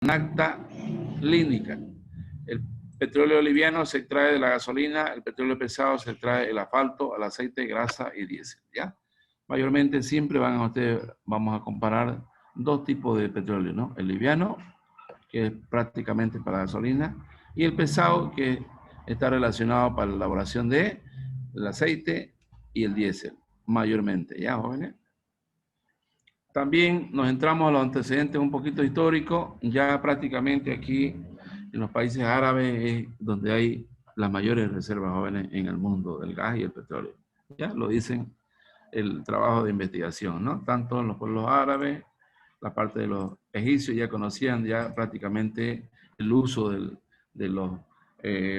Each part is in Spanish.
naftalínica. El petróleo liviano se extrae de la gasolina, el petróleo pesado se extrae del asfalto, el aceite, grasa y diésel, ¿ya? Mayormente siempre vamos a comparar dos tipos de petróleo, ¿no? El liviano, que es prácticamente para gasolina, y el pesado, que está relacionado para la elaboración del aceite y el diésel, mayormente, ¿ya, jóvenes? También nos entramos a los antecedentes un poquito históricos. Ya prácticamente aquí en los países árabes es donde hay las mayores reservas, jóvenes, en el mundo del gas y el petróleo. Ya lo dicen el trabajo de investigación, ¿no? Tanto en los pueblos árabes, la parte de los egipcios ya conocían ya prácticamente el uso de los,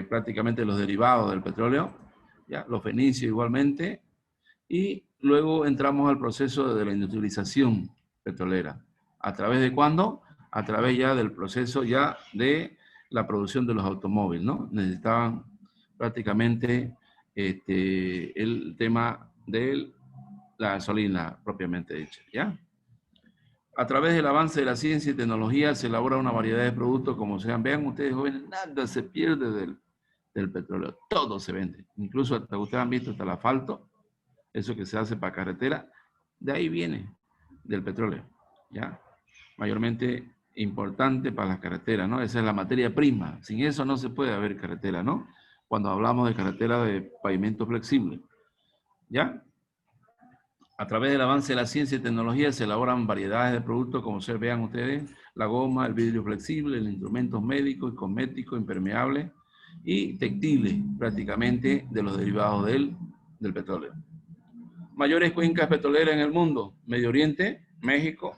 prácticamente los derivados del petróleo, ya los fenicios igualmente, y luego entramos al proceso de la industrialización petrolera. ¿A través de cuándo? A través ya del proceso ya de la producción de los automóviles, ¿no? Necesitaban prácticamente el tema de la gasolina propiamente dicha, ¿ya? A través del avance de la ciencia y tecnología se elabora una variedad de productos, como sean. Vean ustedes, jóvenes, nada se pierde del petróleo, todo se vende. Incluso hasta ustedes han visto hasta el asfalto, eso que se hace para carretera, de ahí viene, del petróleo, ¿ya? Mayormente importante para las carreteras, ¿no? Esa es la materia prima. Sin eso no se puede haber carretera, ¿no? Cuando hablamos de carretera de pavimento flexible, ¿ya? A través del avance de la ciencia y tecnología se elaboran variedades de productos, como se vean ustedes, la goma, el vidrio flexible, los instrumentos médicos y cosméticos, impermeables y textiles, prácticamente de los derivados del petróleo. Mayores cuencas petroleras en el mundo: Medio Oriente, México,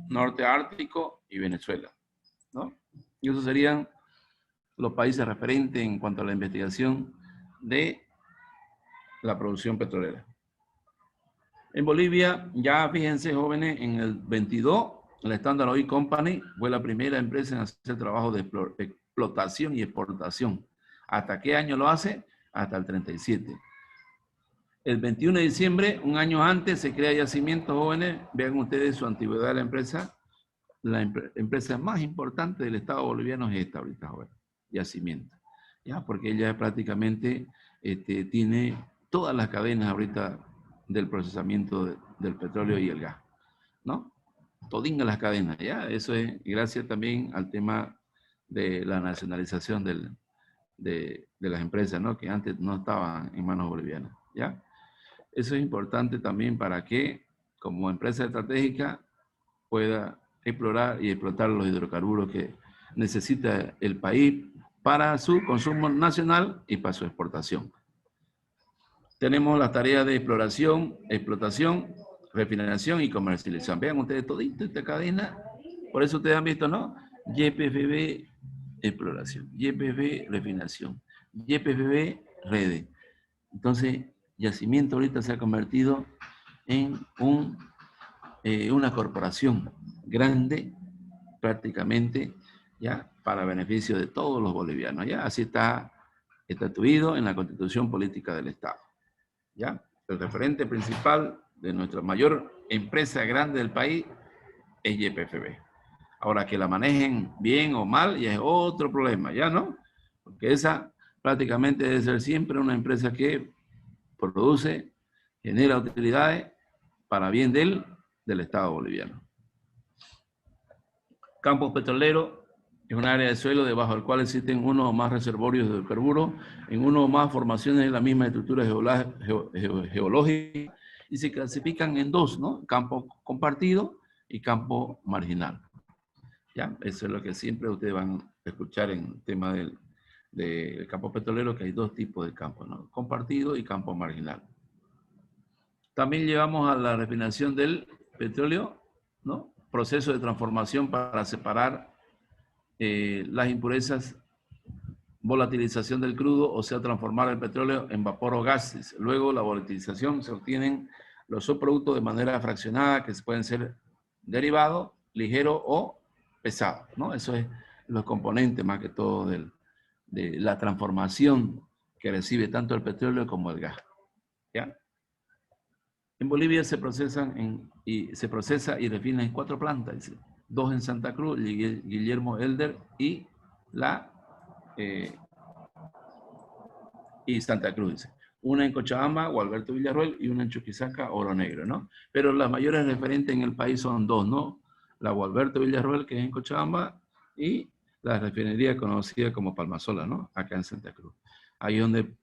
Norte Ártico y Venezuela, ¿no? Y esos serían los países referentes en cuanto a la investigación de la producción petrolera. En Bolivia, ya fíjense, jóvenes, en el 22, la Standard Oil Company fue la primera empresa en hacer trabajo de explotación y exportación. ¿Hasta qué año lo hace? Hasta el 37. El 21 de diciembre, un año antes, se crea Yacimientos, jóvenes. Vean ustedes su antigüedad de la empresa. La empresa más importante del Estado boliviano es esta ahorita, jóvenes. Yacimientos. ¿Ya? Porque ella prácticamente tiene todas las cadenas ahorita del procesamiento del petróleo y el gas, ¿no? Todinga las cadenas, ¿ya? Eso es gracias también al tema de la nacionalización de las empresas, ¿no? Que antes no estaban en manos bolivianas, ¿ya? Eso es importante también para que, como empresa estratégica, pueda explorar y explotar los hidrocarburos que necesita el país para su consumo nacional y para su exportación. Tenemos las tareas de exploración, explotación, refinación y comercialización. Vean ustedes todito esta cadena. Por eso ustedes han visto, ¿no? YPFB, exploración. YPFB, refinación. YPFB, redes. Entonces, Yacimiento ahorita se ha convertido en una corporación grande, prácticamente, ya, para beneficio de todos los bolivianos. Ya, así está estatuido en la Constitución Política del Estado. ¿Ya? El referente principal de nuestra mayor empresa grande del país es YPFB. Ahora, que la manejen bien o mal ya es otro problema, ¿ya no? Porque esa prácticamente debe ser siempre una empresa que produce, genera utilidades para bien del Estado boliviano. Campos petroleros es un área de suelo debajo del cual existen uno o más reservorios de hidrocarburos, en uno o más formaciones de la misma estructura geológica, y se clasifican en dos, ¿no? Campo compartido y campo marginal. ¿Ya? Eso es lo que siempre ustedes van a escuchar en el tema del campo petrolero, que hay dos tipos de campos, ¿no? Compartido y campo marginal. También llevamos a la refinación del petróleo, ¿no? Proceso de transformación para separar las impurezas, volatilización del crudo, o sea, transformar el petróleo en vapor o gases. Luego, la volatilización, se obtienen los subproductos de manera fraccionada, que pueden ser derivados, ligeros o pesados, ¿no? Eso es los componentes, más que todo, de la transformación que recibe tanto el petróleo como el gas, ¿ya? En Bolivia se procesa y refina en 4 plantas, dice. 2 en Santa Cruz, Guillermo Elder y Santa Cruz, dice. Una en Cochabamba, Gualberto Villarroel, y una en Chuquisaca, Oro Negro, ¿no? Pero las mayores referentes en el país son 2, ¿no? La Gualberto Villarroel, que es en Cochabamba, y la refinería conocida como Palmasola, ¿no? Acá en Santa Cruz. Ahí es donde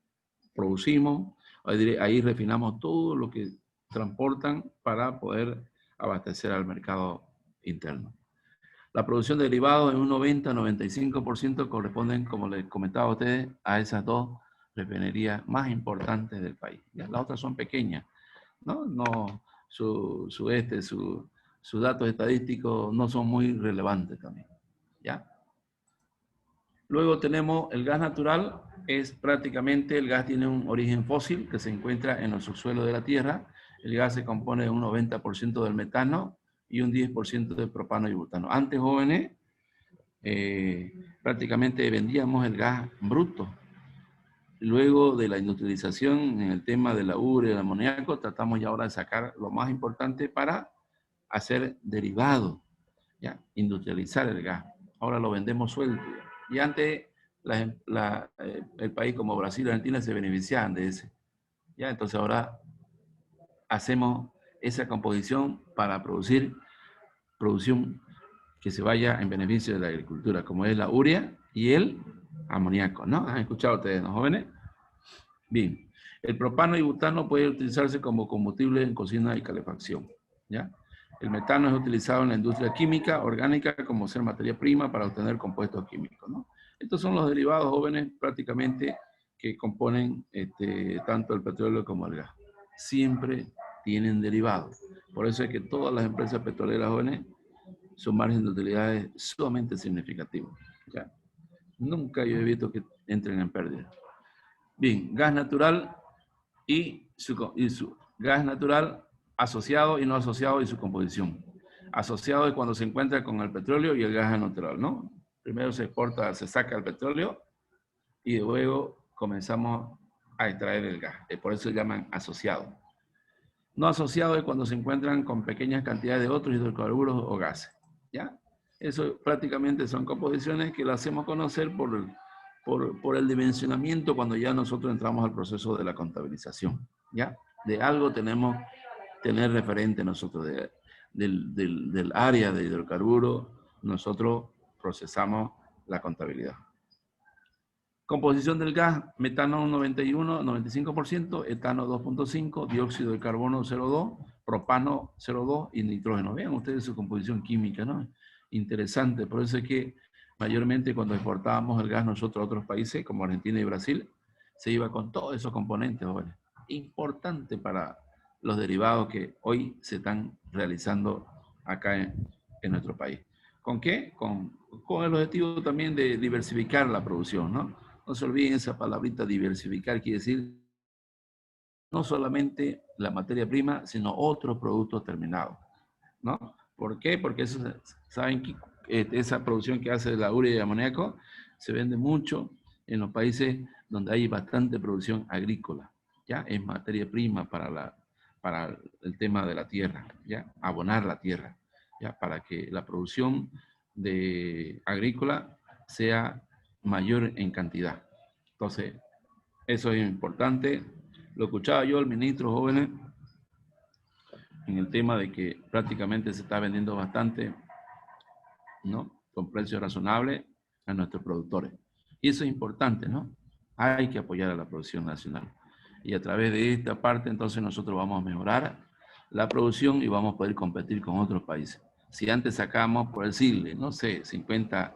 producimos, ahí refinamos todo lo que transportan para poder abastecer al mercado interno. La producción de derivados en un 90-95% corresponden, como les comentaba a ustedes, a esas 2 refinerías más importantes del país. ¿Ya? Las otras son pequeñas, ¿no? Sus datos estadísticos no son muy relevantes también. ¿Ya? Luego tenemos el gas natural, es prácticamente, el gas tiene un origen fósil que se encuentra en los subsuelos de la Tierra. El gas se compone de un 90% del metano y un 10% del propano y butano. Antes, jóvenes, prácticamente vendíamos el gas bruto. Luego de la industrialización en el tema de la urea y el amoníaco, tratamos ya ahora de sacar lo más importante para hacer derivados, ¿ya? Industrializar el gas. Ahora lo vendemos suelto. Y antes el país como Brasil y Argentina se beneficiaban de ese. ¿Ya? Entonces ahora hacemos esa composición para producción que se vaya en beneficio de la agricultura, como es la urea y el amoníaco, ¿no? ¿Han escuchado ustedes, ¿no, jóvenes? Bien. El propano y butano puede utilizarse como combustible en cocina y calefacción, ¿ya? El metano es utilizado en la industria química, orgánica, como ser materia prima para obtener compuestos químicos, ¿no? Estos son los derivados, jóvenes, prácticamente que componen tanto el petróleo como el gas. Siempre tienen derivados. Por eso es que todas las empresas petroleras, jóvenes, su margen de utilidad es sumamente significativo. ¿Ya? Nunca yo he visto que entren en pérdida. Bien, gas natural y su gas natural asociado y no asociado y su composición. Asociado es cuando se encuentra con el petróleo y el gas natural, ¿no? Primero se exporta, se saca el petróleo y luego comenzamos a extraer el gas. Por eso se llaman asociados. No asociado es cuando se encuentran con pequeñas cantidades de otros hidrocarburos o gases. ¿Ya? Eso prácticamente son composiciones que las hacemos conocer por el dimensionamiento cuando ya nosotros entramos al proceso de la contabilización. ¿Ya? De algo tenemos que tener referente nosotros, del área de hidrocarburos, nosotros procesamos la contabilidad. Composición del gas, metano 91, 95%, etano 2.5, dióxido de carbono 0.2, propano 0.2 y nitrógeno. Vean ustedes su composición química, ¿no? Interesante, por eso es que mayormente cuando exportábamos el gas nosotros a otros países como Argentina y Brasil, se iba con todos esos componentes, jóvenes. Importante para los derivados que hoy se están realizando acá en nuestro país. ¿Con qué? Con el objetivo también de diversificar la producción, ¿no? No se olviden esa palabrita diversificar, quiere decir no solamente la materia prima, sino otros productos terminados, ¿no? ¿Por qué? Porque eso, saben que esa producción que hace la urea y el amoníaco se vende mucho en los países donde hay bastante producción agrícola, ¿ya? Es materia prima para el tema de la tierra, ¿ya? Abonar la tierra, ¿ya? Para que la producción agrícola sea mayor en cantidad. Entonces, eso es importante. Lo escuchaba yo al ministro, jóvenes, en el tema de que prácticamente se está vendiendo bastante, ¿no? Con precios razonables a nuestros productores. Y eso es importante, ¿no? Hay que apoyar a la producción nacional. Y a través de esta parte, entonces, nosotros vamos a mejorar la producción y vamos a poder competir con otros países. Si antes sacamos, por decirle, no sé, 50,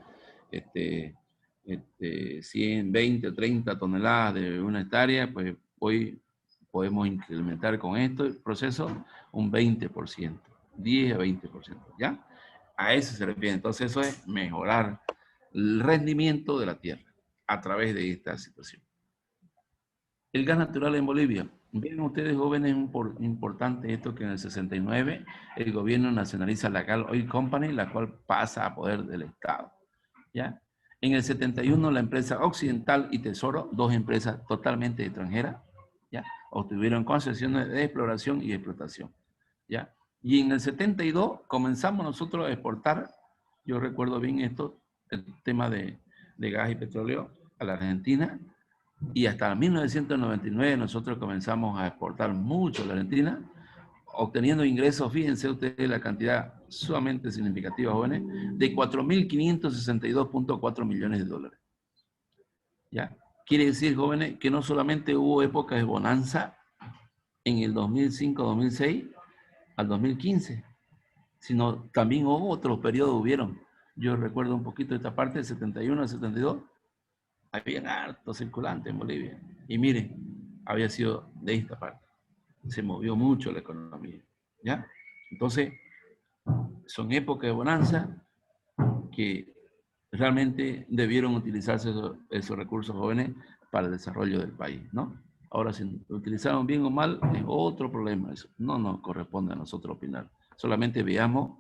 100, 20 o 30 toneladas de una hectárea, pues hoy podemos incrementar con este proceso un 20%, 10 a 20%, ¿ya? A eso se refiere. Entonces eso es mejorar el rendimiento de la tierra a través de esta situación. El gas natural en Bolivia. Ven ustedes, jóvenes, importante esto que en el 69 el gobierno nacionaliza la Gal Oil Company, la cual pasa a poder del Estado. ¿Ya? En el 71 la empresa Occidental y Tesoro, 2 empresas totalmente extranjeras, ¿ya? Obtuvieron concesiones de exploración y explotación. ¿Ya? Y en el 72 comenzamos nosotros a exportar yo recuerdo bien esto, el tema de gas y petróleo a la Argentina, y hasta 1999 nosotros comenzamos a exportar mucho a la Argentina, obteniendo ingresos, fíjense ustedes la cantidad sumamente significativa, jóvenes, de 4.562.4 millones de dólares. ¿Ya? Quiere decir, jóvenes, que no solamente hubo épocas de bonanza en el 2005-2006 al 2015, sino también hubo otros periodos, hubieron. Yo recuerdo un poquito esta parte, del 71 al 72, había harto circulante en Bolivia. Y miren, había sido de esta parte. Se movió mucho la economía. ¿Ya? Entonces, son épocas de bonanza que realmente debieron utilizarse esos recursos jóvenes para el desarrollo del país, ¿no? Ahora, si lo utilizaron bien o mal, es otro problema. Eso no nos corresponde a nosotros opinar. Solamente veamos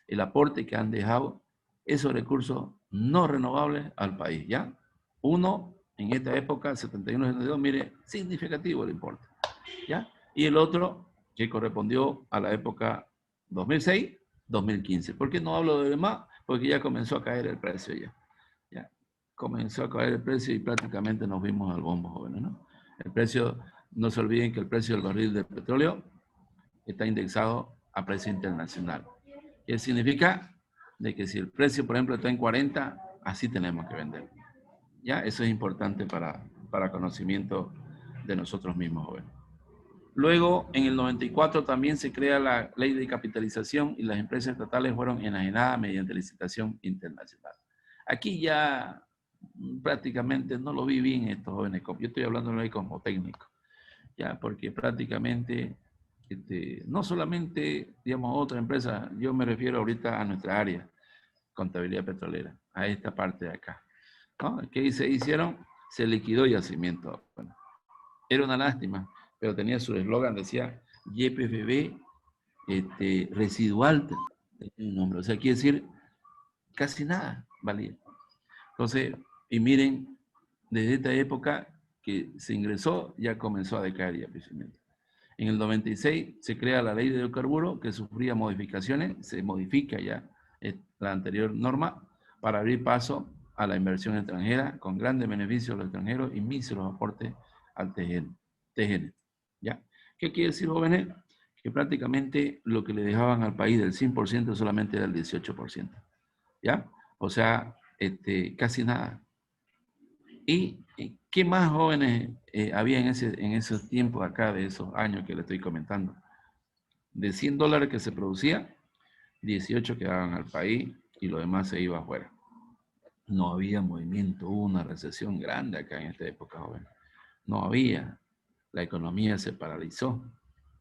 el aporte que han dejado esos recursos no renovables al país, ¿ya? Uno, en esta época, 71-72, mire, significativo el importe, ¿ya? Y el otro, que correspondió a la época 2006-2015. ¿Por qué no hablo de demás? Porque ya comenzó a caer el precio ya. Ya comenzó a caer el precio y prácticamente nos vimos al bombo, jóvenes, ¿no? El precio, no se olviden que el precio del barril de petróleo está indexado a precio internacional. ¿Qué significa? De que si el precio, por ejemplo, está en 40, así tenemos que vender. ¿Ya? Eso es importante para conocimiento de nosotros mismos, jóvenes. Luego, en el 94 también se crea la ley de capitalización y las empresas estatales fueron enajenadas mediante licitación internacional. Aquí ya prácticamente no lo vi bien estos jóvenes. Yo estoy hablando ahí como técnico, ya, porque prácticamente no solamente, digamos, otra empresa, yo me refiero ahorita a nuestra área, contabilidad petrolera, a esta parte de acá, ¿no? ¿Qué se hicieron? Se liquidó Yacimiento. Bueno, era una lástima, pero tenía su eslogan, decía YPFB residual, un nombre, o sea, quiere decir casi nada valía. Entonces, y miren, desde esta época que se ingresó, ya comenzó a decaer Yacimiento. En el 96 se crea la ley de hidrocarburos que sufría modificaciones, se modifica ya la anterior norma para abrir paso a la inversión extranjera con grandes beneficios a los extranjeros y míseros aportes al TGN. ¿Ya? ¿Qué quiere decir, jóvenes? Que prácticamente lo que le dejaban al país del 100% solamente era el 18%. ¿Ya? O sea, casi nada. ¿Y qué más jóvenes había en esos tiempos acá, de esos años que le estoy comentando? De $100 que se producía, 18 quedaban al país y lo demás se iba afuera. No había movimiento, hubo una recesión grande acá en esta época, joven. No había, la economía se paralizó.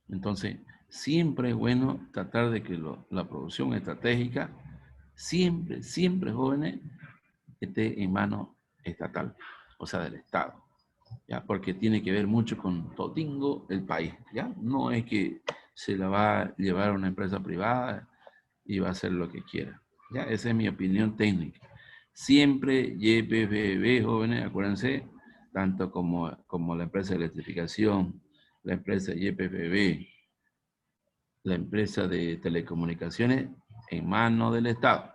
Entonces, siempre es bueno tratar de que la producción estratégica, siempre, jóvenes, esté en manos estatal, o sea, del Estado, ¿ya? Porque tiene que ver mucho con todingo el país, ¿ya? No es que se la va a llevar a una empresa privada y va a hacer lo que quiera, ¿ya? Esa es mi opinión técnica. Siempre YPFB, jóvenes, acuérdense, tanto como la empresa de electrificación, la empresa YPFB, la empresa de telecomunicaciones, en manos del Estado,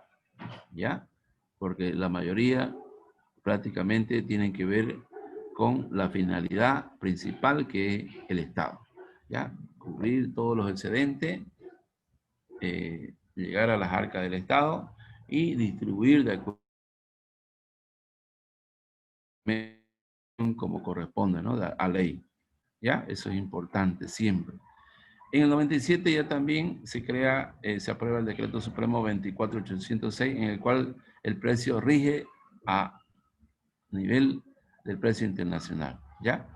¿ya? Porque la mayoría prácticamente tienen que ver con la finalidad principal que es el Estado, ¿ya? Cubrir todos los excedentes, llegar a las arcas del Estado y distribuir de acuerdo como corresponde, ¿no? A ley, ¿ya? Eso es importante siempre. En el 97 ya también se crea, se aprueba el Decreto Supremo 24806, en el cual el precio rige a nivel del precio internacional, ¿ya?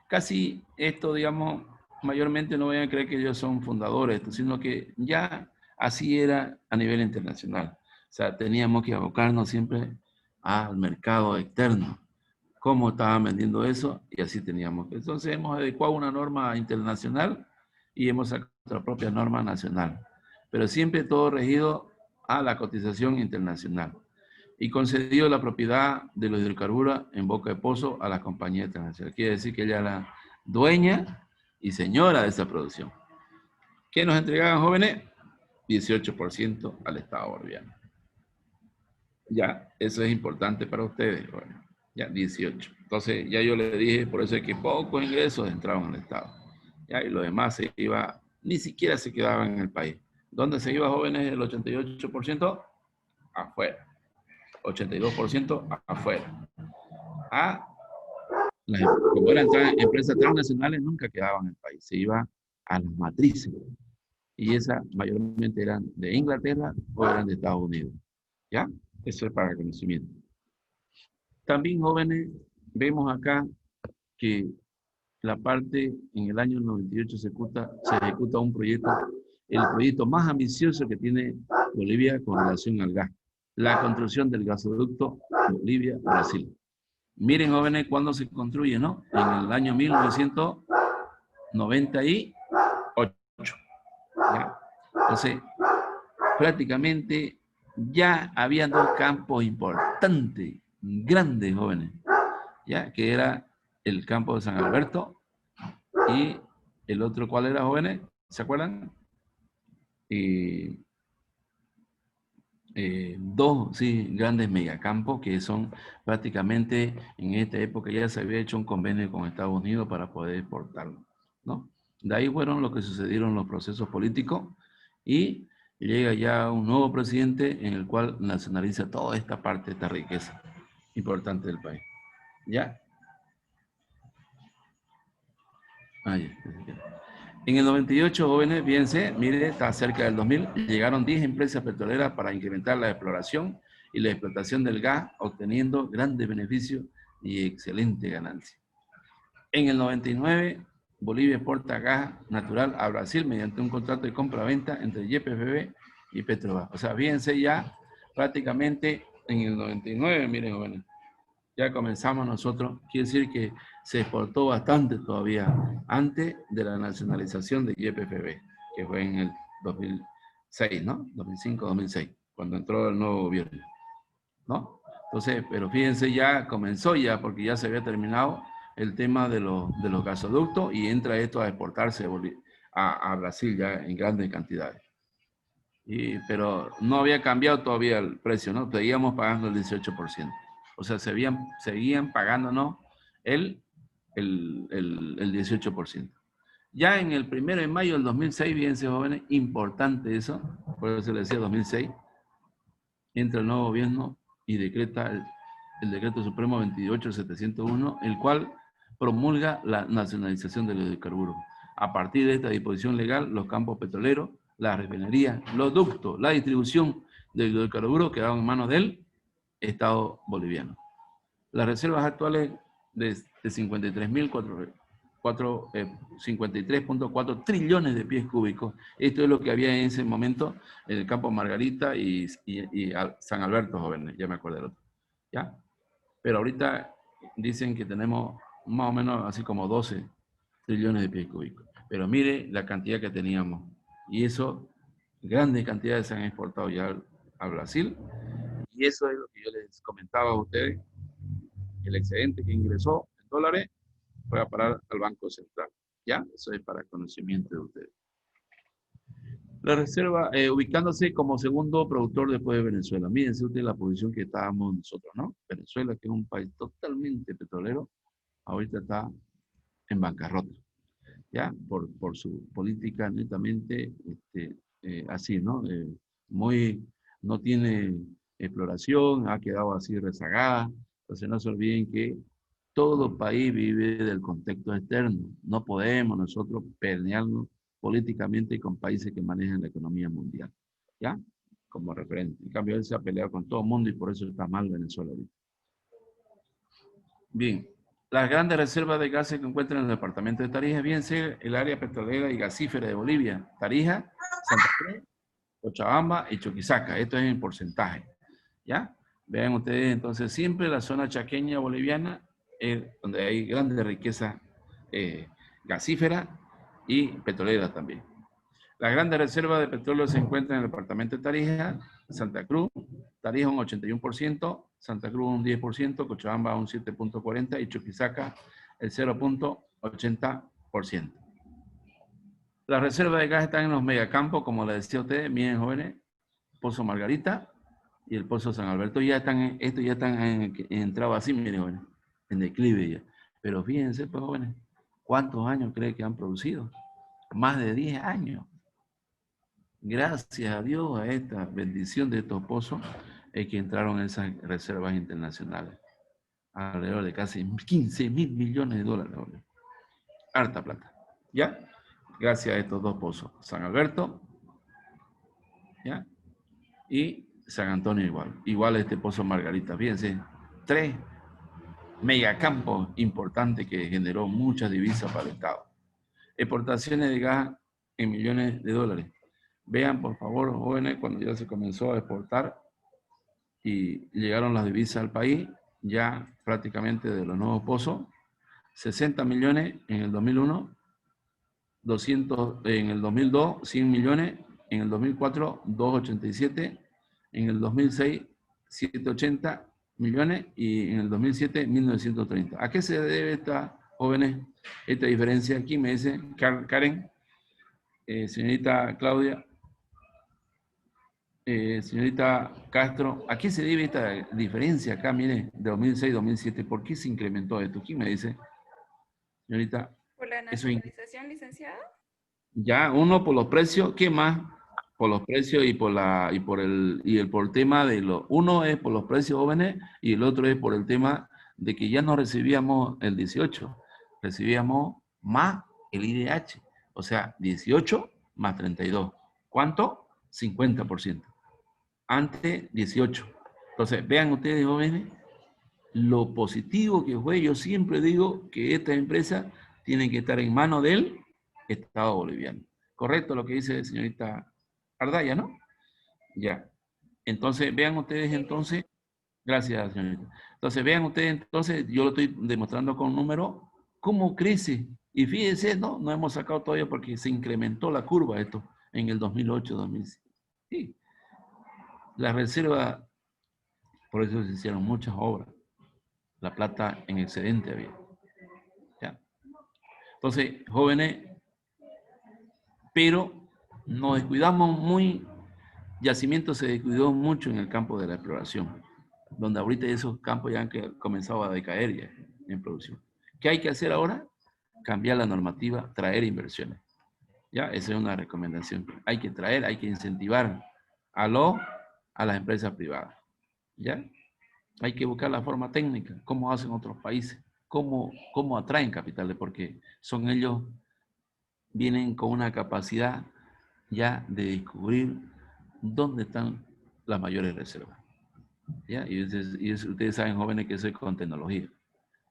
Casi esto, digamos, mayormente no vayan a creer que ellos son fundadores, sino que ya así era a nivel internacional. O sea, teníamos que abocarnos siempre al mercado externo, cómo estaban vendiendo eso, y así teníamos. Entonces hemos adecuado una norma internacional y hemos sacado nuestra propia norma nacional, pero siempre todo regido a la cotización internacional. Y concedió la propiedad de los hidrocarburos en Boca de Pozo a las compañías internacionales. Quiere decir que ella era la dueña y señora de esa producción. ¿Qué nos entregaban, jóvenes? 18% al Estado boliviano. Ya, eso es importante para ustedes. Bueno, ya, 18. Entonces, ya yo le dije, por eso es que pocos ingresos entraban al Estado. Ya, y lo demás se iba, ni siquiera se quedaban en el país. ¿Dónde se iba, jóvenes? El 88% afuera. 82% afuera. A como eran empresas transnacionales, nunca quedaban en el país. Se iba a las matrices. Y esas mayormente eran de Inglaterra o eran de Estados Unidos. ¿Ya? Eso es para conocimiento. También, jóvenes, vemos acá que la parte en el año 98 se ejecuta un proyecto, el proyecto más ambicioso que tiene Bolivia con relación al gas, la construcción del gasoducto Bolivia-Brasil. Miren, jóvenes, cuándo se construye, ¿no? En el año 1998. ¿Ya? Entonces, prácticamente ya había dos campos importantes, grandes, jóvenes, ¿ya? Que era el campo de San Alberto y el otro, ¿cuál era, jóvenes? ¿Se acuerdan? Dos, sí, grandes megacampos que son prácticamente, en esta época ya se había hecho un convenio con Estados Unidos para poder exportarlo, ¿no? De ahí fueron lo que sucedieron los procesos políticos y llega ya un nuevo presidente en el cual nacionaliza toda esta parte, esta riqueza importante del país. ¿Ya? Ahí. En el 98, jóvenes, fíjense, mire, está cerca del 2000, llegaron 10 empresas petroleras para incrementar la exploración y la explotación del gas, obteniendo grandes beneficios y excelente ganancia. En el 99, Bolivia exporta gas natural a Brasil mediante un contrato de compra-venta entre YPFB y Petrobras. O sea, fíjense ya prácticamente en el 99, miren, jóvenes, ya comenzamos nosotros, quiere decir que se exportó bastante todavía antes de la nacionalización de YPFB, que fue en el 2006, ¿no? 2005-2006, cuando entró el nuevo gobierno, ¿no? Entonces, pero fíjense, ya comenzó ya, porque ya se había terminado el tema de los gasoductos y entra esto a exportarse a Brasil ya en grandes cantidades. Pero no había cambiado todavía el precio, ¿no? Seguíamos pagando el 18%. O sea, seguían pagándonos el 18%. Ya en el 1 de mayo del 2006, fíjense, jóvenes, importante eso, por eso se le decía 2006, entra el nuevo gobierno y decreta el decreto supremo 28701, el cual promulga la nacionalización de los hidrocarburos. A partir de esta disposición legal, los campos petroleros, la refinería, los ductos, la distribución del hidrocarburo quedaron en manos del Estado boliviano. Las reservas actuales de 53.4 trillones de pies cúbicos. Esto es lo que había en ese momento en el campo Margarita y San Alberto, jóvenes, ya me acuerdo del otro. ¿Ya? Pero ahorita dicen que tenemos más o menos así como 12 trillones de pies cúbicos. Pero mire la cantidad que teníamos. Y eso, grandes cantidades se han exportado ya a Brasil. Y eso es lo que yo les comentaba a ustedes. El excedente que ingresó en dólares fue a parar al Banco Central. ¿Ya? Eso es para conocimiento de ustedes. La reserva, ubicándose como segundo productor después de Venezuela. Mírense ustedes la posición que estábamos nosotros, ¿no? Venezuela, que es un país totalmente petrolero, ahorita está en bancarrota, ¿ya? Por su política netamente así, ¿no? No tiene exploración, ha quedado así rezagada. Entonces no se olviden que todo país vive del contexto externo. No podemos nosotros permearnos políticamente con países que manejan la economía mundial, ¿ya? Como referente. En cambio, él se ha peleado con todo el mundo y por eso está mal Venezuela ahorita. Bien, las grandes reservas de gas se encuentran en el departamento de Tarija, bien sea el área petrolera y gasífera de Bolivia, Tarija, Santa Cruz, Cochabamba y Chuquisaca. Esto es en porcentaje, ¿ya? Vean ustedes, entonces, siempre la zona chaqueña boliviana es donde hay grandes riquezas gasíferas y petroleras también. Las grandes reservas de petróleo se encuentran en el departamento de Tarija, Santa Cruz, Tarija un 81%, Santa Cruz un 10%, Cochabamba un 7.40% y Chuquisaca el 0.80%. Las reservas de gas están en los megacampos, como les decía a ustedes, miren jóvenes, Pozo Margarita y el Pozo San Alberto ya están, estos ya están entrados así, miren, jóvenes, en declive ya. Pero fíjense, pues, jóvenes, ¿cuántos años cree que han producido? Más de 10 años. Gracias a Dios, a esta bendición de estos pozos, es que entraron esas reservas internacionales. Alrededor de casi 15.000 millones de dólares. Jóvenes. Harta plata. ¿Ya? Gracias a estos dos pozos. San Alberto, ¿ya? Y San Antonio igual. Igual este Pozo Margarita. Fíjense, 3 megacampos importantes que generó muchas divisas para el Estado. Exportaciones de gas en millones de dólares. Vean, por favor, jóvenes, cuando ya se comenzó a exportar y llegaron las divisas al país, ya prácticamente de los nuevos pozos, 60 millones en el 2001, 200 en el 2002, 100 millones, en el 2004, 287, en el 2006, 780 millones y en el 2007, 1930. ¿A qué se debe esta, jóvenes, esta diferencia? Aquí me dice Karen, señorita Claudia, señorita Castro, ¿a qué se debe esta diferencia acá, mire, de 2006-2007? ¿Por qué se incrementó esto? ¿Quién me dice, señorita? ¿Por la nacionalización, licenciado? Ya, uno por los precios, ¿qué más? Por los precios y por el tema de los, uno es por los precios jóvenes y el otro es por el tema de que ya no recibíamos el 18, recibíamos más el IDH, o sea, 18 más 32. ¿Cuánto? 50%. Antes 18. Entonces, vean ustedes, jóvenes, lo positivo que fue. Yo siempre digo que esta empresa tiene que estar en manos del Estado boliviano. Correcto lo que dice señorita Ardaya, ¿no? Ya. Entonces, vean ustedes entonces, gracias señorita. Entonces, vean ustedes entonces, yo lo estoy demostrando con números, cómo crece. Y fíjense, ¿no? No hemos sacado todavía porque se incrementó la curva esto en el 2008-2007. Sí. La reserva, por eso se hicieron muchas obras. La plata en excedente había. ¿Ya? Entonces, jóvenes, pero nos descuidamos muy, Yacimiento se descuidó mucho en el campo de la exploración, donde ahorita esos campos ya han comenzado a decaer ya en producción. ¿Qué hay que hacer ahora? Cambiar la normativa, traer inversiones. Ya, esa es una recomendación. Hay que traer, hay que incentivar a las empresas privadas. ¿Ya? Hay que buscar la forma técnica, cómo hacen otros países, cómo atraen capitales, porque son ellos, vienen con una capacidad ya de descubrir dónde están las mayores reservas. ¿Ya? Y ustedes saben, jóvenes, que eso es con tecnología.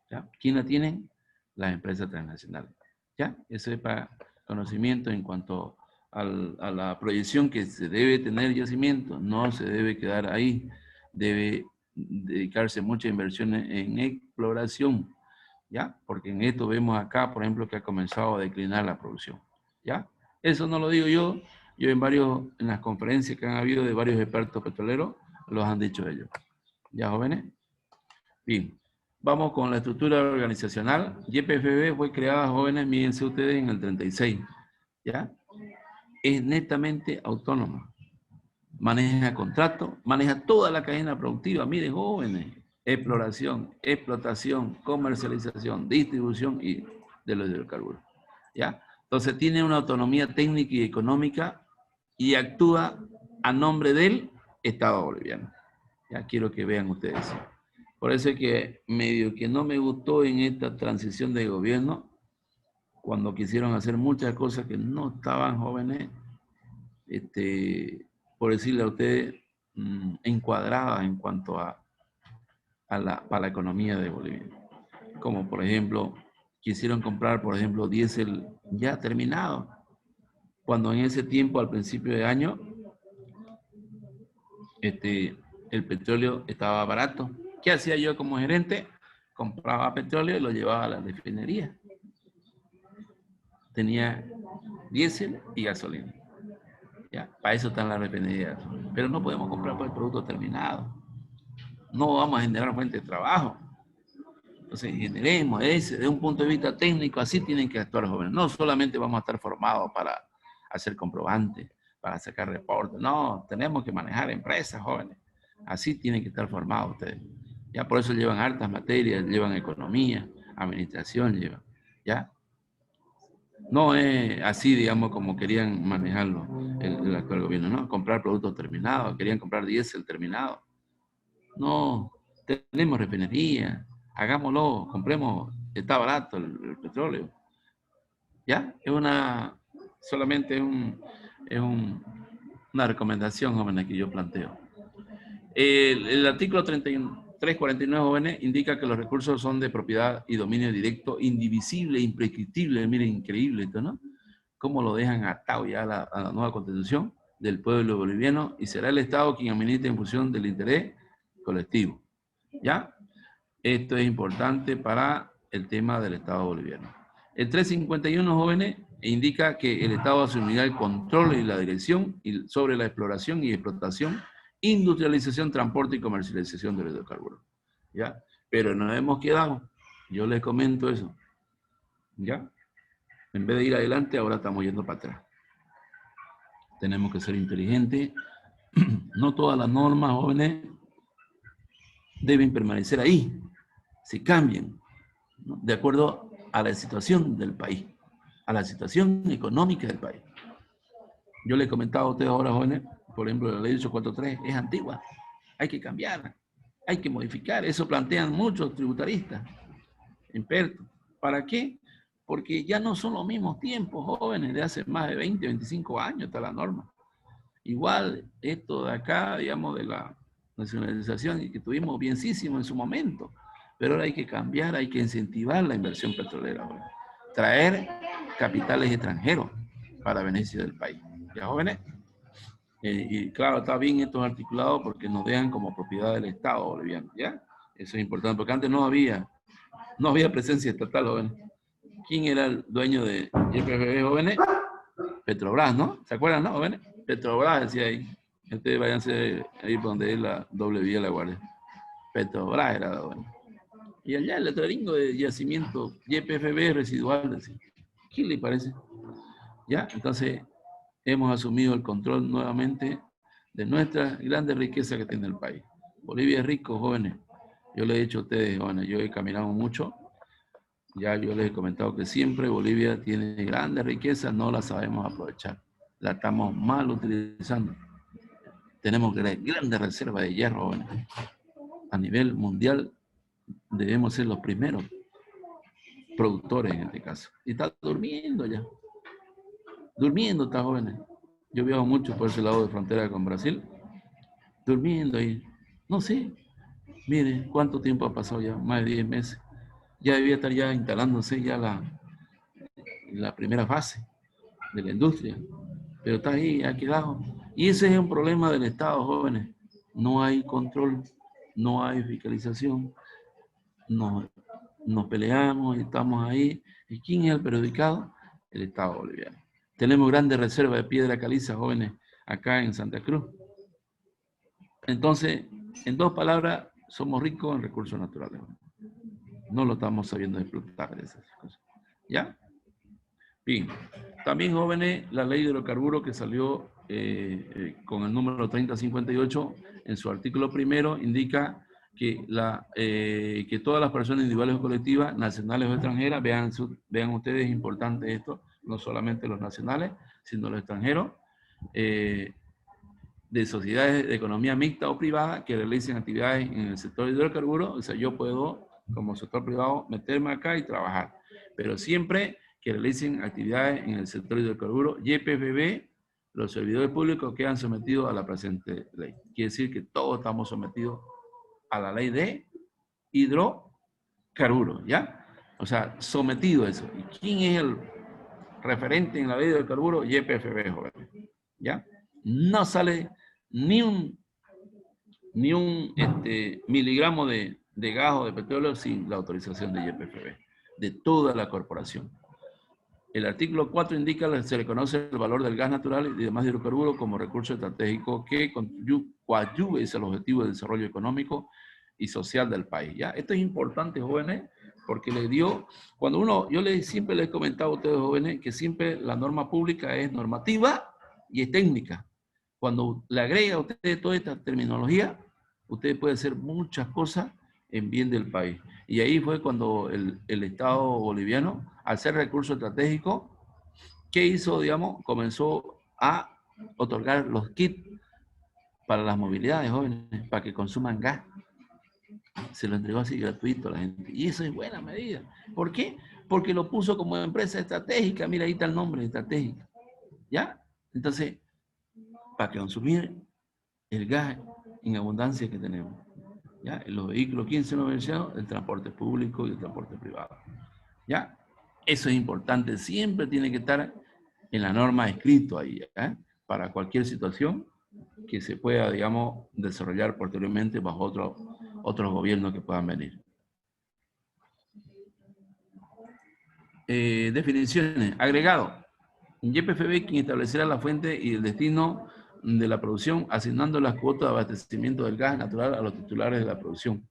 ¿Ya? ¿Quién la tienen? Las empresas transnacionales. ¿Ya? Eso es para conocimiento en cuanto a la proyección que se debe tener yacimiento. No se debe quedar ahí. Debe dedicarse mucha inversión en exploración. ¿Ya? Porque en esto vemos acá, por ejemplo, que ha comenzado a declinar la producción. ¿Ya? Eso no lo digo yo. En las conferencias que han habido de varios expertos petroleros, los han dicho ellos. ¿Ya, jóvenes? Bien. Vamos con la estructura organizacional. YPFB fue creada, jóvenes, mírense ustedes, en el 36. ¿Ya? Es netamente autónoma. Maneja contratos, maneja toda la cadena productiva. Miren, jóvenes, exploración, explotación, comercialización, distribución y de los hidrocarburos. ¿Ya? Entonces tiene una autonomía técnica y económica y actúa a nombre del Estado boliviano. Ya quiero que vean ustedes. Por eso es que medio que no me gustó en esta transición de gobierno, cuando quisieron hacer muchas cosas que no estaban, jóvenes, por decirle a ustedes, encuadradas en cuanto a la economía de Bolivia. Como por ejemplo, quisieron comprar, por ejemplo, diésel ya terminado, cuando en ese tiempo, al principio de año, el petróleo estaba barato. ¿Qué hacía yo como gerente? Compraba petróleo y lo llevaba a la refinería. Tenía diésel y gasolina. ¿Ya? Para eso están las refinerías. Pero no podemos comprar por el producto terminado. No vamos a generar fuente de trabajo. Entonces, generemos desde un punto de vista técnico, así tienen que actuar los jóvenes. No solamente vamos a estar formados para hacer comprobantes, para sacar reportes. No, tenemos que manejar empresas, jóvenes. Así tienen que estar formados ustedes. Ya por eso llevan hartas materias, llevan economía, administración, llevan. ¿Ya? No es así, digamos, como querían manejarlo el actual gobierno, ¿no? Comprar productos terminados, querían comprar diésel terminado. No, tenemos refinería, hagámoslo, compremos, está barato el petróleo. ¿Ya? Solamente una recomendación, jóvenes, que yo planteo. El artículo 3349, jóvenes, indica que los recursos son de propiedad y dominio directo, indivisible, imprescriptible. Miren, increíble esto, ¿no? Cómo lo dejan atado ya a la nueva constitución del pueblo boliviano, y será el Estado quien administre en función del interés colectivo. ¿Ya? Esto es importante para el tema del Estado boliviano. El 351, jóvenes, indica que el Estado asumirá el control y la dirección sobre la exploración y explotación, industrialización, transporte y comercialización de los hidrocarburos. ¿Ya? Pero nos hemos quedado, yo les comento eso, ¿ya? En vez de ir adelante, ahora estamos yendo para atrás. Tenemos que ser inteligentes. No todas las normas, jóvenes, deben permanecer ahí. Se cambian, ¿no? De acuerdo a la situación del país, a la situación económica del país. Yo le he comentado a ustedes ahora, jóvenes, por ejemplo, la ley 843 es antigua. Hay que cambiarla, hay que modificar. Eso plantean muchos tributaristas, expertos. ¿Para qué? Porque ya no son los mismos tiempos, jóvenes, de hace más de 20, 25 años está la norma. Igual esto de acá, digamos, de la nacionalización, y que tuvimos bienísimo en su momento, pero ahora hay que cambiar, hay que incentivar la inversión petrolera, jóvenes. Traer capitales extranjeros para beneficio del país. ¿Ya, jóvenes? Y claro, está bien estos articulados porque nos dejan como propiedad del Estado boliviano, ¿ya? Eso es importante, porque antes no había presencia estatal, jóvenes. ¿Quién era el dueño de YPFB, jóvenes? Petrobras, ¿no? ¿Se acuerdan, no, jóvenes? Petrobras, decía ahí. Ustedes váyanse ahí por donde es la doble vía de la Guardia. Petrobras era, jóvenes. Y allá el letrerín de yacimiento YPFB residual, decía. ¿Qué le parece? ¿Ya? Entonces, hemos asumido el control nuevamente de nuestra grande riqueza que tiene el país. Bolivia es rico, jóvenes. Yo les he dicho a ustedes, jóvenes, yo he caminado mucho. Ya yo les he comentado que siempre Bolivia tiene grandes riquezas, no las sabemos aprovechar. La estamos mal utilizando. Tenemos grandes reservas de hierro, jóvenes. A nivel mundial debemos ser los primeros productores en este caso. Y está durmiendo ya. Durmiendo está, jóvenes. Yo viajo mucho por ese lado de frontera con Brasil. Durmiendo ahí. No sé. Mire, ¿cuánto tiempo ha pasado ya? Más de 10 meses. Ya debía estar ya instalándose ya la primera fase de la industria. Pero está ahí, ha quedado. Y ese es un problema del Estado, jóvenes. No hay control, no hay fiscalización. Nos peleamos y estamos ahí. ¿Y quién es el perjudicado? El Estado boliviano. Tenemos grandes reservas de piedra caliza, jóvenes, acá en Santa Cruz. Entonces, en dos palabras, somos ricos en recursos naturales. No lo estamos sabiendo explotar de esas cosas. ¿Ya? Bien. También, jóvenes, la ley de hidrocarburos que salió con el número 3058, en su artículo primero, indica que todas las personas individuales o colectivas, nacionales o extranjeras, vean ustedes, es importante esto, no solamente los nacionales, sino los extranjeros, de sociedades de economía mixta o privada que realicen actividades en el sector de hidrocarburos. O sea, yo puedo, como sector privado, meterme acá y trabajar, pero siempre que realicen actividades en el sector de hidrocarburos, YPFB, los servidores públicos quedan sometidos a la presente ley. Quiere decir que todos estamos sometidos a la ley de hidrocarburos, ¿ya? O sea, sometido a eso. ¿Y quién es el referente en la ley de hidrocarburos? YPFB, jóvenes, ¿ya? No sale ni un miligramo de gas o de petróleo sin la autorización de YPFB, de toda la corporación. El artículo 4 indica que se reconoce el valor del gas natural y demás hidrocarburos como recurso estratégico que coadyuve al objetivo de desarrollo económico y social del país. ¿Ya? Esto es importante, jóvenes, porque le dio, siempre les he comentado a ustedes, jóvenes, que siempre la norma pública es normativa y es técnica. Cuando le agrega a ustedes toda esta terminología, usted puede hacer muchas cosas en bien del país. Y ahí fue cuando el Estado boliviano, al ser recurso estratégico, ¿qué hizo, digamos? Comenzó a otorgar los kits para las movilidades jóvenes, para que consuman gas. Se lo entregó así gratuito a la gente. Y eso es buena medida. ¿Por qué? Porque lo puso como empresa estratégica. Mira, ahí está el nombre, estratégica. ¿Ya? Entonces, para consumir el gas en abundancia que tenemos. ¿Ya? Los vehículos, ¿quién se lo mencionó? El transporte público y el transporte privado. ¿Ya? Eso es importante. Siempre tiene que estar en la norma escrito ahí, ¿eh? Para cualquier situación que se pueda, digamos, desarrollar posteriormente bajo otros gobiernos que puedan venir. Definiciones. Agregado. YPFB quien establecerá la fuente y el destino de la producción, asignando las cuotas de abastecimiento del gas natural a los titulares de la producción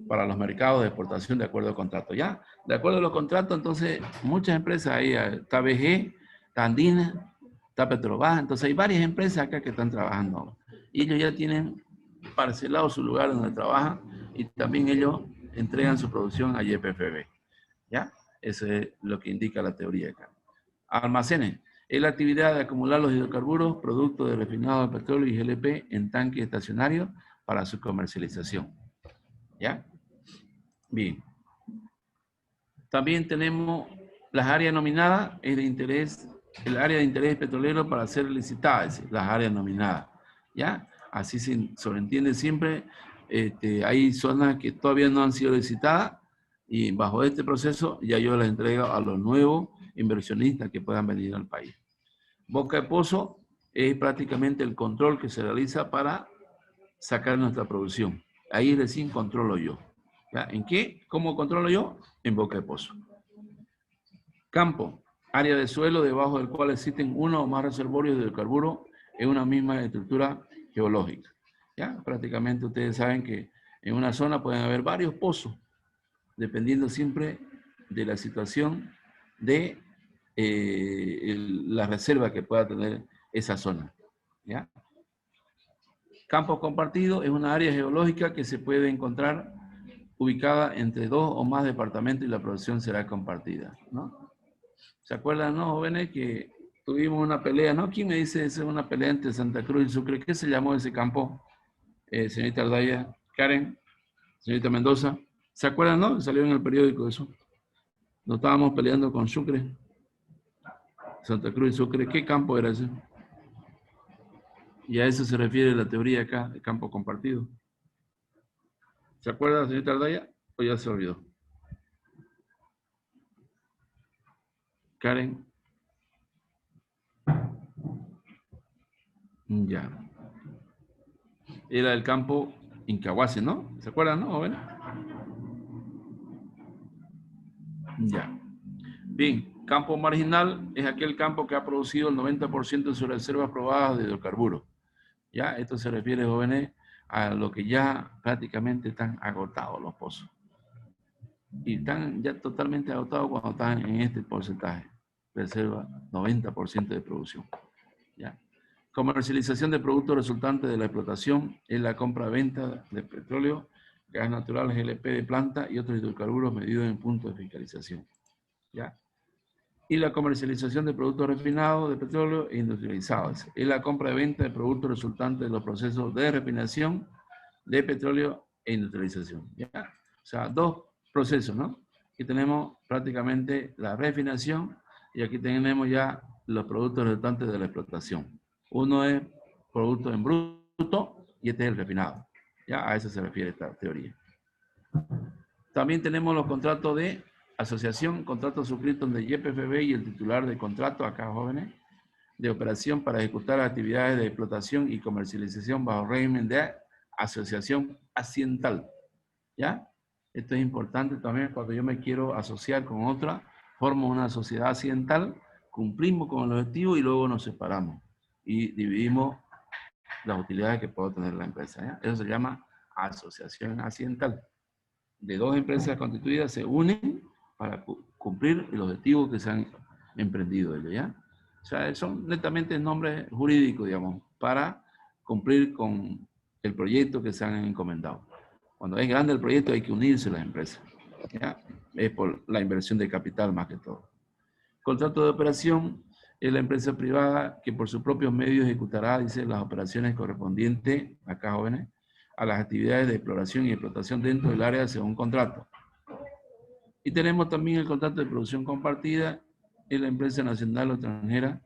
para los mercados de exportación de acuerdo al contrato. ¿Ya? De acuerdo a los contratos, entonces, muchas empresas, ahí está BG, está Andina, está Petrobras, entonces hay varias empresas acá que están trabajando. Y ellos ya tienen parcelado su lugar donde trabajan y también ellos entregan su producción a YPFB. ¿Ya? Eso es lo que indica la teoría acá. Almacenes. Es la actividad de acumular los hidrocarburos, productos de refinado de petróleo y GLP en tanques estacionarios para su comercialización. ¿Ya? Bien. También tenemos las áreas nominadas, es de interés, el área de interés petrolero para ser licitada, es decir, las áreas nominadas. ¿Ya? Así se sobreentiende siempre. Hay zonas que todavía no han sido licitadas y bajo este proceso ya yo las entrego a los nuevos inversionistas que puedan venir al país. Boca de pozo es prácticamente el control que se realiza para sacar nuestra producción. Ahí recién controlo yo. ¿Ya? ¿En qué? ¿Cómo controlo yo? En boca de pozo. Campo, área de suelo debajo del cual existen uno o más reservorios de hidrocarburos en una misma estructura geológica. ¿Ya? Prácticamente ustedes saben que en una zona pueden haber varios pozos, dependiendo siempre de la situación de la reserva que pueda tener esa zona. ¿Ya? Campos compartidos es una área geológica que se puede encontrar ubicada entre dos o más departamentos y la producción será compartida, ¿no? ¿Se acuerdan, no, jóvenes, que tuvimos una pelea, ¿no? ¿Quién me dice es una pelea entre Santa Cruz y Sucre? ¿Qué se llamó ese campo? Señorita Aldaya, Karen, señorita Mendoza. ¿Se acuerdan, no? Salió en el periódico eso. Nos estábamos peleando con Sucre. Santa Cruz y Sucre. ¿Qué campo era ese? Y a eso se refiere la teoría acá, de campo compartido. ¿Se acuerda, señorita Aldaya? ¿O ya se olvidó? Karen. Ya. Era el campo Incahuasi, ¿no? ¿Se acuerdan, no, joven? Ya. Bien, campo marginal es aquel campo que ha producido el 90% de sus reservas probadas de hidrocarburos. Ya, esto se refiere, jóvenes, a lo que ya prácticamente están agotados los pozos. Y están ya totalmente agotados cuando están en este porcentaje. Reserva 90% de producción. ¿Ya? Comercialización de productos resultantes de la explotación es la compra-venta de petróleo, gas natural, GLP de planta y otros hidrocarburos medidos en puntos de fiscalización. ¿Ya? Y la comercialización de productos refinados de petróleo e industrializados. Es la compra-venta de productos resultantes de los procesos de refinación de petróleo e industrialización. ¿Ya? O sea, dos procesos, ¿no? Aquí tenemos prácticamente la refinación y aquí tenemos ya los productos resultantes de la explotación. Uno es producto en bruto y este es el refinado. ¿Ya? A eso se refiere esta teoría. También tenemos los contratos de asociación, contratos suscritos de YPFB y el titular de contrato, acá jóvenes, de operación para ejecutar actividades de explotación y comercialización bajo régimen de asociación accidental. ¿Ya? Esto es importante también cuando yo me quiero asociar con otra, formo una sociedad accidental, cumplimos con el objetivo y luego nos separamos y dividimos las utilidades que puede tener la empresa. ¿Ya? Eso se llama asociación accidental. De dos empresas constituidas se unen para cumplir el objetivo que se han emprendido ellos, ¿ya? O sea, son netamente nombres jurídicos, digamos, para cumplir con el proyecto que se han encomendado. Cuando es grande el proyecto hay que unirse a las empresas. ¿Ya? Es por la inversión de capital más que todo. Contrato de operación es la empresa privada que por sus propios medios ejecutará, dice, las operaciones correspondientes, acá jóvenes, a las actividades de exploración y explotación dentro del área según contrato. Y tenemos también el contrato de producción compartida, en la empresa nacional o extranjera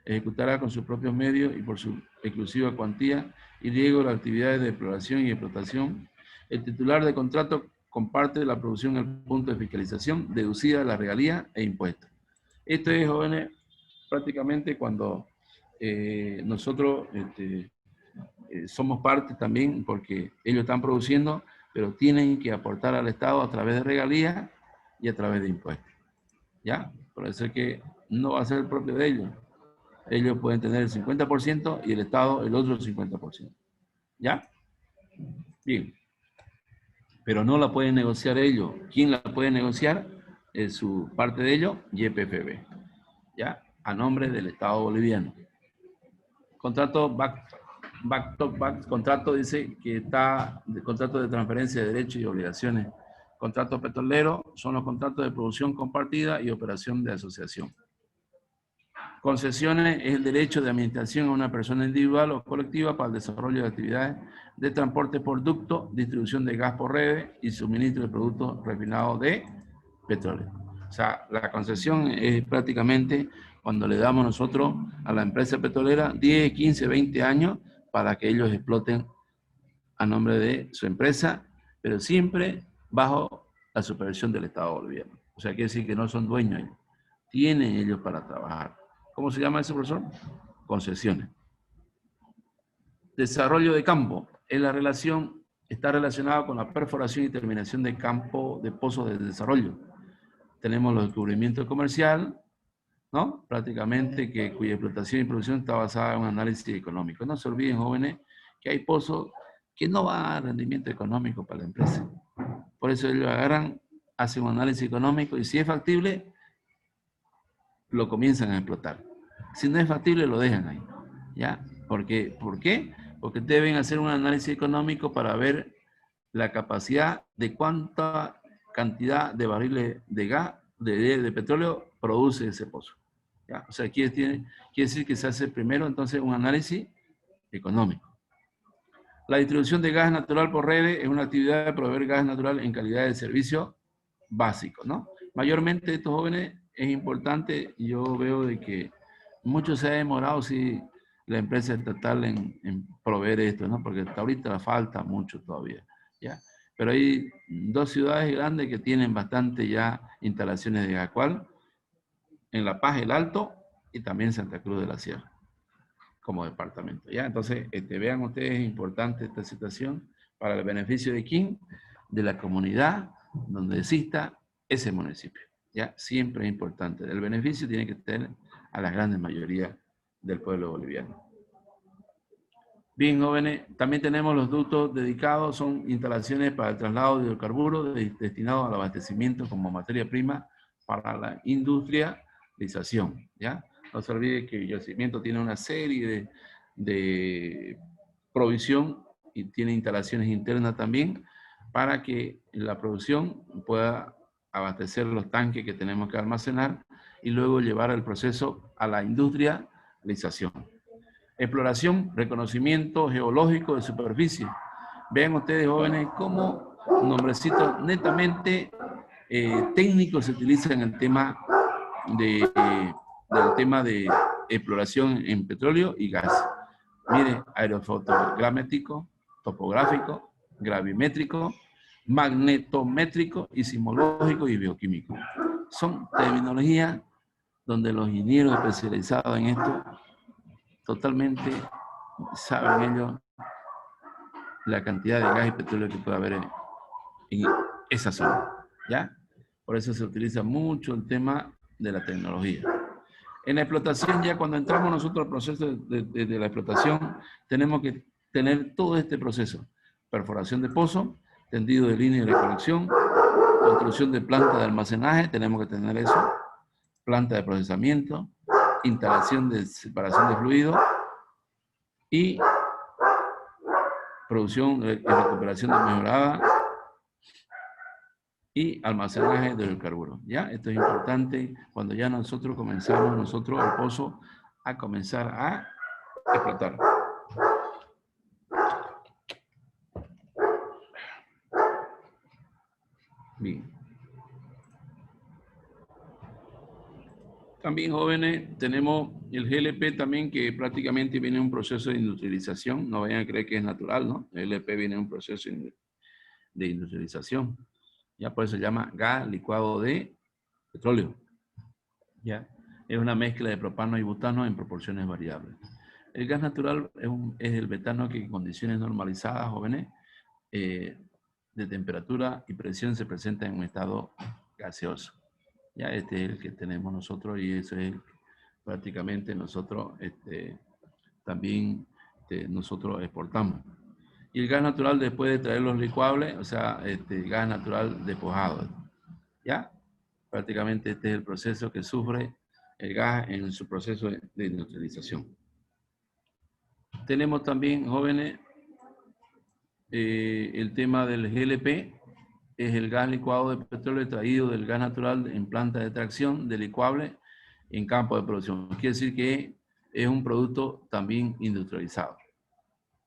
ejecutará con sus propios medios y por su exclusiva cuantía y riesgo las actividades de exploración y explotación. El titular de contrato comparte la producción al punto de fiscalización, deducida la regalía e impuestos. Esto es, jóvenes, prácticamente cuando nosotros somos parte también, porque ellos están produciendo, pero tienen que aportar al Estado a través de regalías y a través de impuestos. ¿Ya? Por eso es que no va a ser el propio de ellos. Ellos pueden tener el 50% y el Estado el otro 50%. ¿Ya? Bien. Pero no la pueden negociar ellos. ¿Quién la puede negociar? Es su parte de ellos, YPFB. ¿Ya? A nombre del Estado boliviano. Contrato contrato dice que está de contrato de transferencia de derechos y obligaciones. Contratos petroleros son los contratos de producción compartida y operación de asociación. Concesiones es el derecho de administración a una persona individual o colectiva para el desarrollo de actividades de transporte por ducto, distribución de gas por redes y suministro de productos refinados de petróleo. O sea, la concesión es prácticamente cuando le damos nosotros a la empresa petrolera 10, 15, 20 años para que ellos exploten a nombre de su empresa, pero siempre bajo la supervisión del Estado boliviano. O sea, quiere decir que no son dueños ellos. Tienen ellos para trabajar. ¿Cómo se llama eso, profesor? Concesiones. Desarrollo de campo. Es la relación, está relacionada con la perforación y terminación de campo de pozos de desarrollo. Tenemos los descubrimientos comerciales, ¿no? Prácticamente cuya explotación y producción está basada en un análisis económico. No se olviden, jóvenes, que hay pozos que no van a dar rendimiento económico para la empresa. Por eso ellos agarran, hacen un análisis económico y si es factible, lo comienzan a explotar. Si no es factible, lo dejan ahí. ¿Ya? ¿Por qué? Porque deben hacer un análisis económico para ver la capacidad de cuánta cantidad de barriles de gas, de petróleo, produce ese pozo. ¿Ya? O sea, quiere decir que se hace primero entonces un análisis económico. La distribución de gas natural por redes es una actividad de proveer gas natural en calidad de servicio básico, ¿no? Mayormente estos jóvenes es importante, yo veo de que mucho se ha demorado si la empresa estatal en proveer esto, ¿no? Porque hasta ahorita falta mucho todavía, ¿ya? Pero hay 2 ciudades grandes que tienen bastante ya instalaciones de gas, ¿cuál? En La Paz, el Alto, y también Santa Cruz de la Sierra, como departamento, ¿ya? Entonces, vean ustedes, es importante esta situación para el beneficio de quién, de la comunidad donde exista ese municipio, ¿ya? Siempre es importante. El beneficio tiene que tener a la gran mayoría del pueblo boliviano. Bien, jóvenes, también tenemos los ductos dedicados, son instalaciones para el traslado de hidrocarburos destinados al abastecimiento como materia prima para la industrialización, ¿ya? No se olvide que el yacimiento tiene una serie de provisión y tiene instalaciones internas también para que la producción pueda abastecer los tanques que tenemos que almacenar y luego llevar el proceso a la industrialización. Exploración, reconocimiento geológico de superficie. Vean ustedes, jóvenes, cómo nombrecitos netamente técnicos se utilizan en el tema del tema de exploración en petróleo y gas. Mire, aerofotogramétrico, topográfico, gravimétrico, magnetométrico y sismológico y bioquímico. Son terminologías donde los ingenieros especializados en esto totalmente saben ellos la cantidad de gas y petróleo que puede haber en esa zona, ¿ya? Por eso se utiliza mucho el tema de la tecnología. En la explotación, ya cuando entramos nosotros al proceso de la explotación, tenemos que tener todo este proceso. Perforación de pozo, tendido de línea de recolección, construcción de planta de almacenaje, tenemos que tener eso, planta de procesamiento, instalación de separación de fluidos y producción y recuperación de mejorada y almacenaje de hidrocarburos. ¿Ya? Esto es importante cuando ya nosotros comenzamos, el pozo, a comenzar a explotar. Bien. También, jóvenes, tenemos el GLP también, que prácticamente viene un proceso de industrialización. No vayan a creer que es natural, ¿no? El GLP viene un proceso de industrialización. Ya por eso se llama gas licuado de petróleo. Ya es una mezcla de propano y butano en proporciones variables. El gas natural es el betano que en condiciones normalizadas, jóvenes, de temperatura y presión se presenta en un estado gaseoso. Ya este es el que tenemos nosotros y eso es prácticamente nosotros también nosotros exportamos. Y el gas natural, después de traer los licuables, o sea, gas natural despojado. ¿Ya? Prácticamente este es el proceso que sufre el gas en su proceso de industrialización. Tenemos también, jóvenes, el tema del GLP, es el gas licuado de petróleo extraído del gas natural en planta de extracción de licuable en campo de producción. Quiere decir que es un producto también industrializado.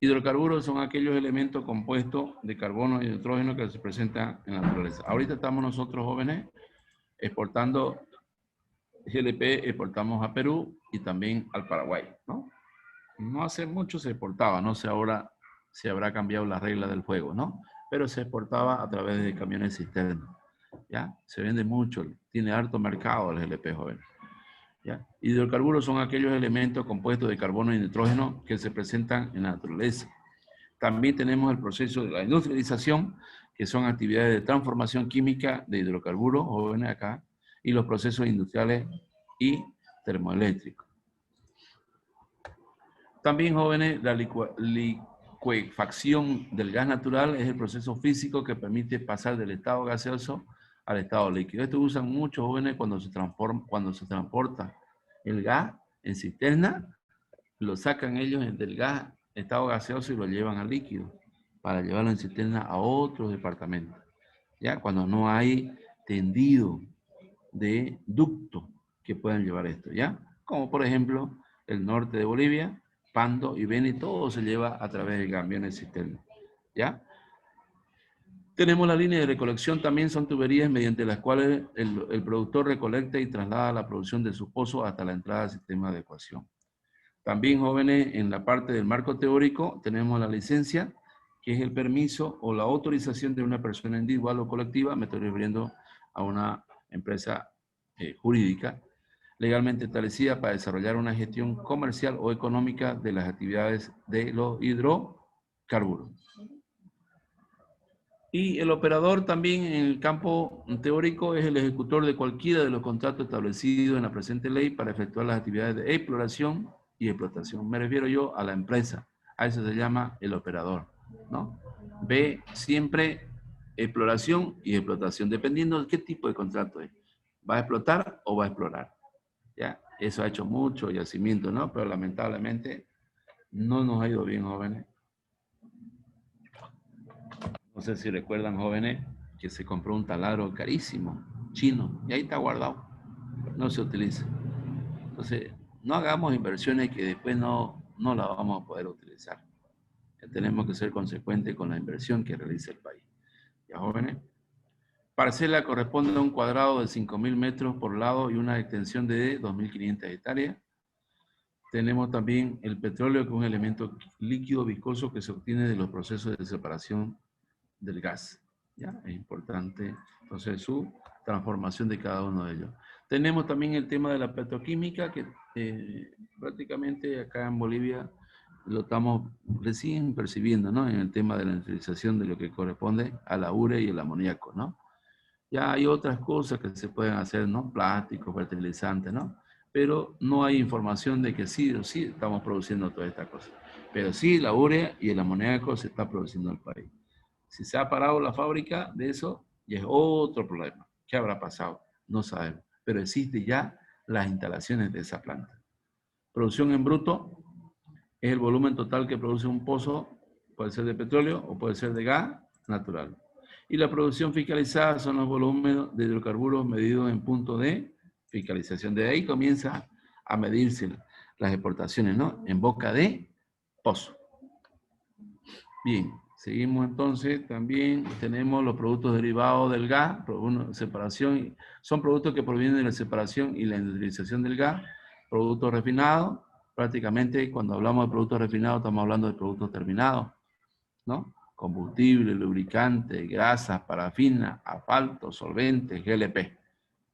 Hidrocarburos son aquellos elementos compuestos de carbono y nitrógeno que se presentan en la naturaleza. Ahorita estamos nosotros, jóvenes, exportando GLP, exportamos a Perú y también al Paraguay, ¿no? No hace mucho se exportaba, no sé ahora si habrá cambiado la regla del juego, ¿no? Pero se exportaba a través de camiones cisterna, ¿ya? Se vende mucho, tiene harto mercado el GLP, joven. ¿Ya? Hidrocarburos son aquellos elementos compuestos de carbono y nitrógeno que se presentan en la naturaleza. También tenemos el proceso de la industrialización, que son actividades de transformación química de hidrocarburos, jóvenes acá, y los procesos industriales y termoeléctricos. También, jóvenes, la licuefacción del gas natural es el proceso físico que permite pasar del estado gaseoso al estado líquido. Esto usan muchos jóvenes cuando se transporta el gas en cisterna, lo sacan ellos del gas, estado gaseoso, y lo llevan al líquido para llevarlo en cisterna a otros departamentos. ¿Ya? Cuando no hay tendido de ducto que puedan llevar esto, ¿ya? Como por ejemplo el norte de Bolivia, Pando y Beni, todo se lleva a través de camiones cisterna, ¿ya? Tenemos la línea de recolección, también son tuberías mediante las cuales el productor recolecta y traslada la producción de su pozo hasta la entrada al sistema de ecuación. También, jóvenes, en la parte del marco teórico tenemos la licencia, que es el permiso o la autorización de una persona individual o colectiva, me estoy refiriendo a una empresa jurídica, legalmente establecida para desarrollar una gestión comercial o económica de las actividades de los hidrocarburos. Y el operador también en el campo teórico es el ejecutor de cualquiera de los contratos establecidos en la presente ley para efectuar las actividades de exploración y explotación. Me refiero yo a la empresa, a eso se llama el operador, ¿no? Ve siempre exploración y explotación, dependiendo de qué tipo de contrato es. ¿Va a explotar o va a explorar? ¿Ya? Eso ha hecho mucho yacimiento, ¿no? Pero lamentablemente no nos ha ido bien, jóvenes. No sé si recuerdan, jóvenes, que se compró un taladro carísimo, chino, y ahí está guardado. No se utiliza. Entonces, no hagamos inversiones que después no las vamos a poder utilizar. Ya tenemos que ser consecuentes con la inversión que realiza el país. ¿Ya, jóvenes? Parcela corresponde a un cuadrado de 5.000 metros por lado y una extensión de 2.500 hectáreas. Tenemos también el petróleo, que es un elemento líquido viscoso que se obtiene de los procesos de separación del gas. ¿Ya? Es importante, entonces, su transformación de cada uno de ellos. Tenemos también el tema de la petroquímica, que prácticamente acá en Bolivia lo estamos recién percibiendo, ¿no? En el tema de la utilización de lo que corresponde a la urea y el amoníaco, ¿no? Ya hay otras cosas que se pueden hacer, ¿no? Plásticos, fertilizantes, ¿no? Pero no hay información de que sí o sí estamos produciendo todas estas cosas. Pero sí, la urea y el amoníaco se está produciendo en el país. Si se ha parado la fábrica de eso, ya es otro problema. ¿Qué habrá pasado? No sabemos. Pero existen ya las instalaciones de esa planta. Producción en bruto es el volumen total que produce un pozo puede ser de petróleo o puede ser de gas natural. Y la producción fiscalizada son los volúmenes de hidrocarburos medidos en punto de fiscalización. De ahí comienza a medirse las exportaciones, ¿no? En boca de pozo. Bien, seguimos entonces. También tenemos los productos derivados del gas, separación. Son productos que provienen de la separación y la industrialización del gas. Productos refinados. Prácticamente cuando hablamos de productos refinados estamos hablando de productos terminados, ¿no? Combustible, lubricante, grasas, parafina, asfalto, solventes, GLP.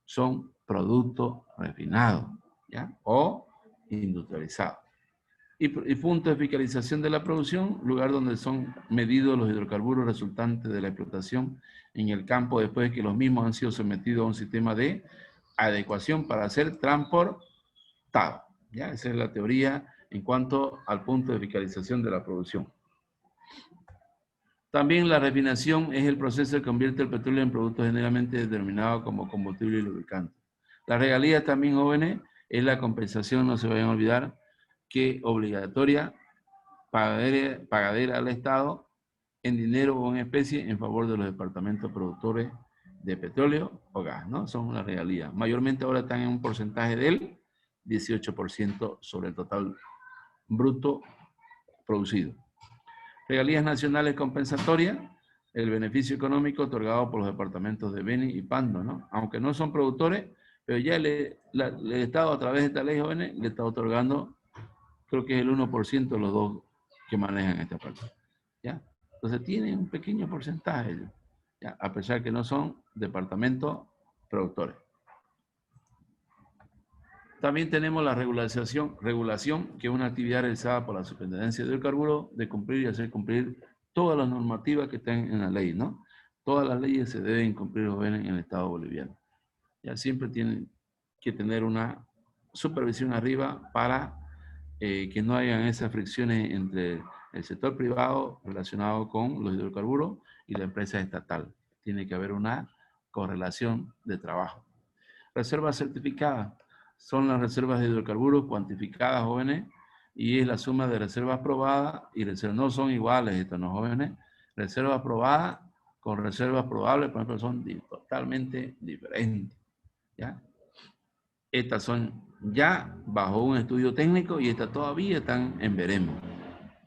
Son productos refinados, ¿ya? O industrializados. Y punto de fiscalización de la producción, lugar donde son medidos los hidrocarburos resultantes de la explotación en el campo después de que los mismos han sido sometidos a un sistema de adecuación para ser transportados. ¿Ya? Esa es la teoría en cuanto al punto de fiscalización de la producción. También la refinación es el proceso que convierte el petróleo en productos generalmente determinados como combustible y lubricante. Las regalías también, jóvenes, es la compensación, no se vayan a olvidar, que obligatoria, pagadera al Estado en dinero o en especie en favor de los departamentos productores de petróleo o gas, ¿no? Son las regalías. Mayormente ahora están en un porcentaje del 18% sobre el total bruto producido. Regalías nacionales compensatorias, el beneficio económico otorgado por los departamentos de Beni y Pando, ¿no? Aunque no son productores, pero ya el Estado a través de esta ley, jóvenes, le está otorgando, creo que es el 1% de los dos que manejan esta parte, ¿ya? Entonces tienen un pequeño porcentaje, ¿ya? A pesar que no son departamentos productores. También tenemos la regulación, que es una actividad realizada por la Superintendencia de Hidrocarburos de cumplir y hacer cumplir todas las normativas que están en la ley, ¿no? Todas las leyes se deben cumplir en el Estado boliviano. Ya siempre tienen que tener una supervisión arriba para que no hayan esas fricciones entre el sector privado relacionado con los hidrocarburos y la empresa estatal. Tiene que haber una correlación de trabajo. Reservas certificadas son las reservas de hidrocarburos cuantificadas, jóvenes, y es la suma de reservas probadas y reservas. No son iguales estas, ¿no, jóvenes? Reservas probadas con reservas probables, por ejemplo, son totalmente diferentes, ¿ya? Estas son ya bajo un estudio técnico y estas todavía están en veremos,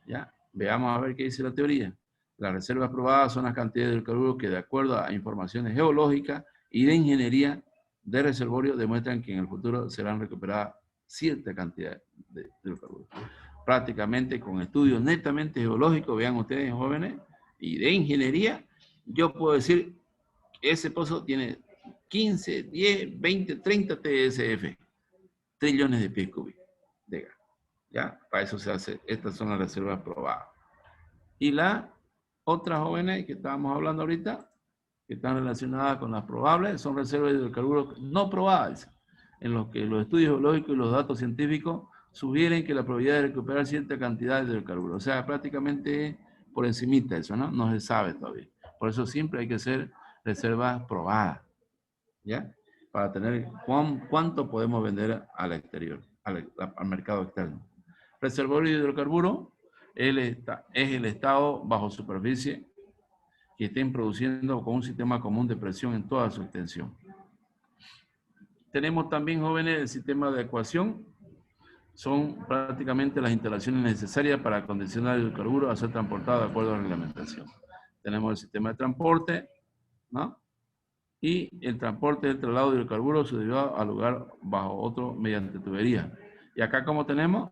¿ya? Veamos a ver qué dice la teoría. Las reservas probadas son las cantidades de hidrocarburos que, de acuerdo a informaciones geológicas y de ingeniería de reservorio, demuestran que en el futuro serán recuperadas cierta cantidad de hidrocarburos. Prácticamente con estudios netamente geológicos, vean ustedes, jóvenes, y de ingeniería, yo puedo decir que ese pozo tiene 15, 10, 20, 30 TSF, trillones de pies cúbicos de gas. ¿Ya? Para eso se hace, estas son las reservas probadas. Y las otras, jóvenes, que estábamos hablando ahorita, que están relacionadas con las probables, son reservas de hidrocarburos no probadas, en los que los estudios geológicos y los datos científicos sugieren que la probabilidad de recuperar cierta cantidad de hidrocarburos, o sea, prácticamente por encimita eso, ¿no? No se sabe todavía. Por eso siempre hay que hacer reservas probadas, ¿ya? Para tener cuánto podemos vender al exterior, al mercado externo. Reservorio de hidrocarburos es el estado bajo superficie que estén produciendo con un sistema común de presión en toda su extensión. Tenemos también, jóvenes, el sistema de ecuación. Son prácticamente las instalaciones necesarias para acondicionar el hidrocarburo a ser transportado de acuerdo a la reglamentación. Tenemos el sistema de transporte, ¿no? Y el transporte del traslado de hidrocarburos se derivado al lugar bajo otro mediante tubería. Y acá como tenemos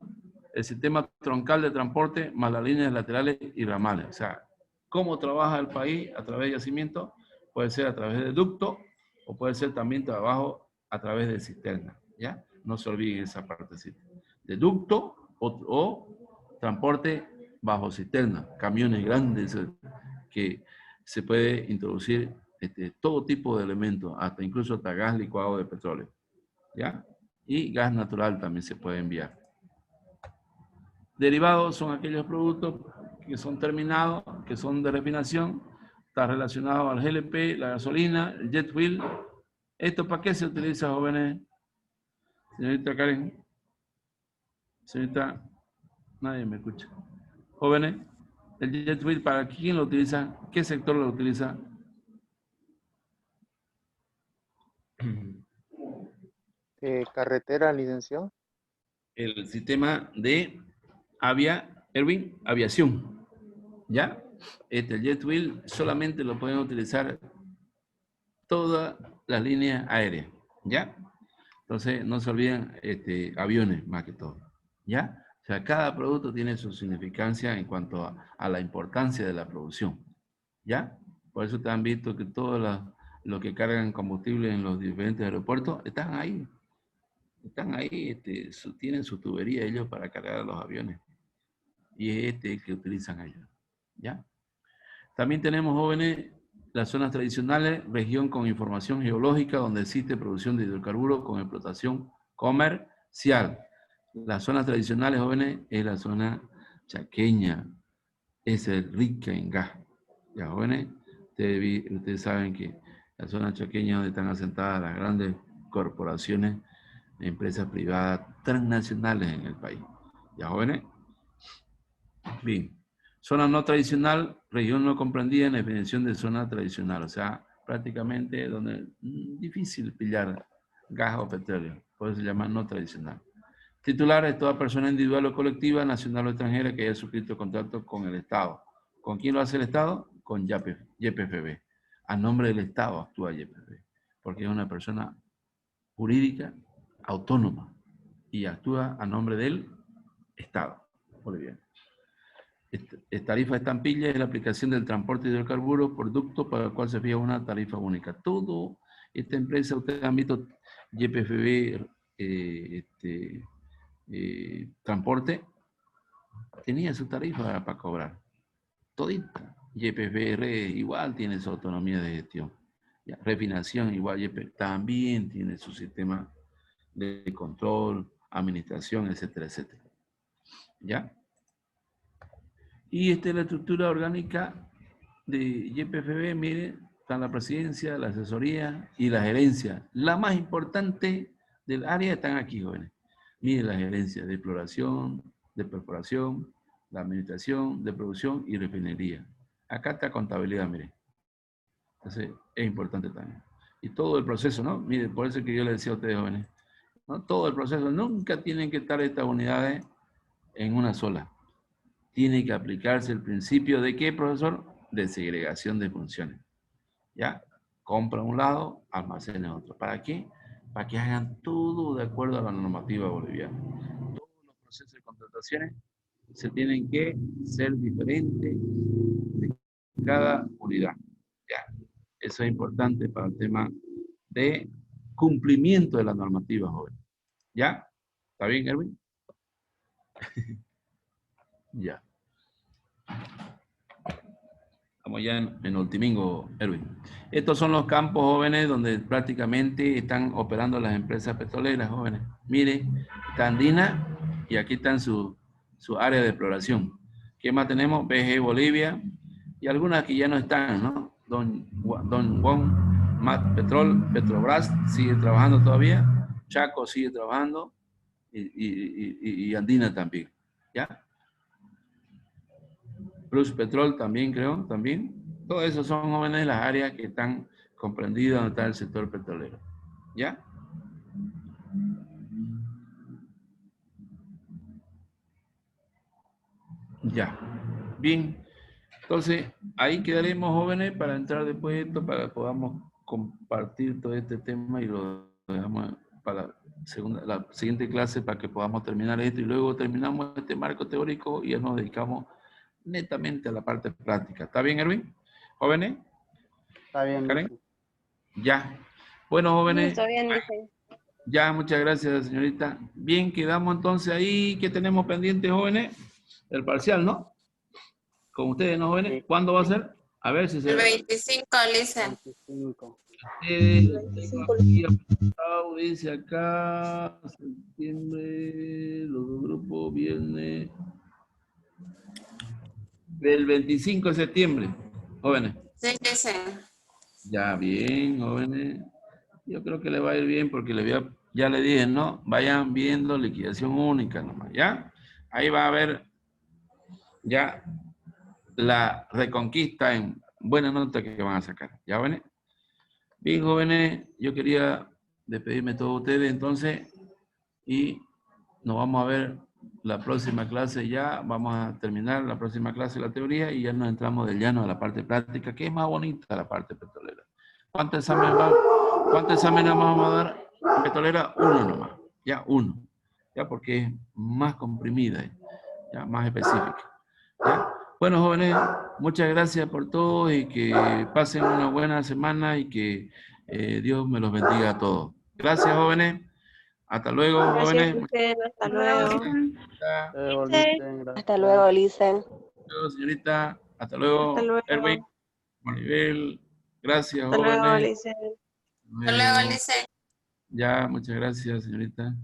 el sistema troncal de transporte más las líneas laterales y ramales. O sea, cómo trabaja el país a través de yacimiento, puede ser a través de ducto o puede ser también trabajo a través de cisterna, ¿ya? No se olviden esa partecita. De ducto o transporte bajo cisterna, camiones grandes que se puede introducir todo tipo de elementos, hasta incluso hasta gas licuado de petróleo, ¿ya? Y gas natural también se puede enviar. Derivados son aquellos productos que son terminados, que son de refinación, está relacionado al GLP, la gasolina, el jet fuel. ¿Esto para qué se utiliza, jóvenes? Señorita Karen. Señorita, nadie me escucha. Jóvenes, El jet fuel, ¿para quién lo utiliza? ¿Qué sector lo utiliza? Carretera, licenciado. El sistema de aviación. ¿Ya? El jet fuel solamente lo pueden utilizar todas las líneas aéreas. ¿Ya? Entonces, no se olviden aviones más que todo. ¿Ya? O sea, cada producto tiene su significancia en cuanto a la importancia de la producción. ¿Ya? Por eso te han visto que todos los que cargan combustible en los diferentes aeropuertos están ahí. Están ahí, tienen su tubería ellos para cargar los aviones. Y es el que utilizan ellos. ¿Ya? También tenemos, jóvenes, las zonas tradicionales, región con información geológica donde existe producción de hidrocarburos con explotación comercial. Las zonas tradicionales, jóvenes, es la zona chaqueña, es rica en gas. Ya, jóvenes, ustedes saben que la zona chaqueña donde están asentadas las grandes corporaciones, empresas privadas transnacionales en el país. Ya, jóvenes. Bien. Zona no tradicional, región no comprendida en la definición de zona tradicional. O sea, prácticamente donde es difícil pillar gas o petróleo. Por eso se llama no tradicional. Titular es toda persona individual o colectiva, nacional o extranjera que haya suscrito contrato con el Estado. ¿Con quién lo hace el Estado? Con YPFB. A nombre del Estado actúa YPFB. Porque es una persona jurídica autónoma y actúa a nombre del Estado boliviano. Tarifa estampilla es la aplicación del transporte de hidrocarburos, producto para el cual se fija una tarifa única. Todo esta empresa, ustedes han visto YPFB transporte, tenía su tarifa para cobrar. Todita. YPFR igual tiene su autonomía de gestión. Ya, refinación igual también tiene su sistema de control, administración, etcétera, etcétera. ¿Ya? Y esta es la estructura orgánica de YPFB, mire, está la presidencia, la asesoría y la gerencia. La más importante del área están aquí, jóvenes. Mire la gerencia de exploración, de perforación, la administración, de producción y refinería. Acá está contabilidad, mire. Entonces, es importante también. Y todo el proceso, ¿no? Mire, por eso es que yo le decía a ustedes, jóvenes, ¿no? Todo el proceso, nunca tienen que estar estas unidades en una sola. Tiene que aplicarse el principio de ¿qué, profesor? De segregación de funciones. ¿Ya? Compra un lado, almacena otro. ¿Para qué? Para que hagan todo de acuerdo a la normativa boliviana. Todos los procesos de contrataciones se tienen que ser diferentes de cada unidad. ¿Ya? Eso es importante para el tema de cumplimiento de la normativa, joven. ¿Ya? ¿Está bien, Erwin? Ya. Estamos ya en ultimingo, Erwin. Estos son los campos, jóvenes, donde prácticamente están operando las empresas petroleras, jóvenes. Mire, está Andina y aquí están su área de exploración. ¿Qué más tenemos? BG Bolivia y algunas que ya no están, ¿no? Don Juan, Mat Petrol, Petrobras sigue trabajando todavía, Chaco sigue trabajando y Andina también, ¿ya? Plus Petrol también, creo, también. Todos esos son jóvenes de las áreas que están comprendidas donde está el sector petrolero. ¿Ya? Ya. Bien. Entonces, ahí quedaremos, jóvenes, para entrar después de esto, para que podamos compartir todo este tema y lo dejamos para la siguiente clase para que podamos terminar esto y luego terminamos este marco teórico y ya nos dedicamos netamente a la parte práctica. ¿Está bien, Erwin? ¿Jóvenes? Está bien. ¿Karen? Ya. Bueno, jóvenes. Está bien, dice. Ya, muchas gracias, señorita. Bien, quedamos entonces ahí. ¿Qué tenemos pendiente, jóvenes? El parcial, ¿no? Con ustedes, ¿no, jóvenes? Sí. ¿Cuándo va a ser? A ver si se... El 25, Lisa. 25. Dice acá, septiembre, los dos grupos, viernes... Del 25 de septiembre, jóvenes. Sí, dice. Ya, bien, jóvenes. Yo creo que le va a ir bien porque ya le dije, ¿no? Vayan viendo liquidación única nomás, ¿ya? Ahí va a haber ya la reconquista en buena nota que van a sacar. ¿Ya, jóvenes? Bien, jóvenes, yo quería despedirme de todos ustedes entonces y nos vamos a ver la próxima clase ya. Vamos a terminar la próxima clase de la teoría y ya nos entramos del llano a la parte práctica, que es más bonita la parte petrolera. ¿Cuántos exámenes vamos a dar en petrolera? Uno nomás, ya uno. Ya porque es más comprimida, ya más específica. ¿Ya? Bueno, jóvenes, muchas gracias por todo y que pasen una buena semana y que Dios me los bendiga a todos. Gracias, jóvenes. Hasta luego, Gracias, jóvenes. Licen. Hasta Muchas luego. gracias. Licen, Hasta gracias. luego, Licen. Hasta luego, señorita. Hasta luego, Hasta luego. Erwin, Maribel. Gracias, Hasta luego, jóvenes. Licen. Hasta Hasta luego, Licen. Ya, muchas gracias, señorita.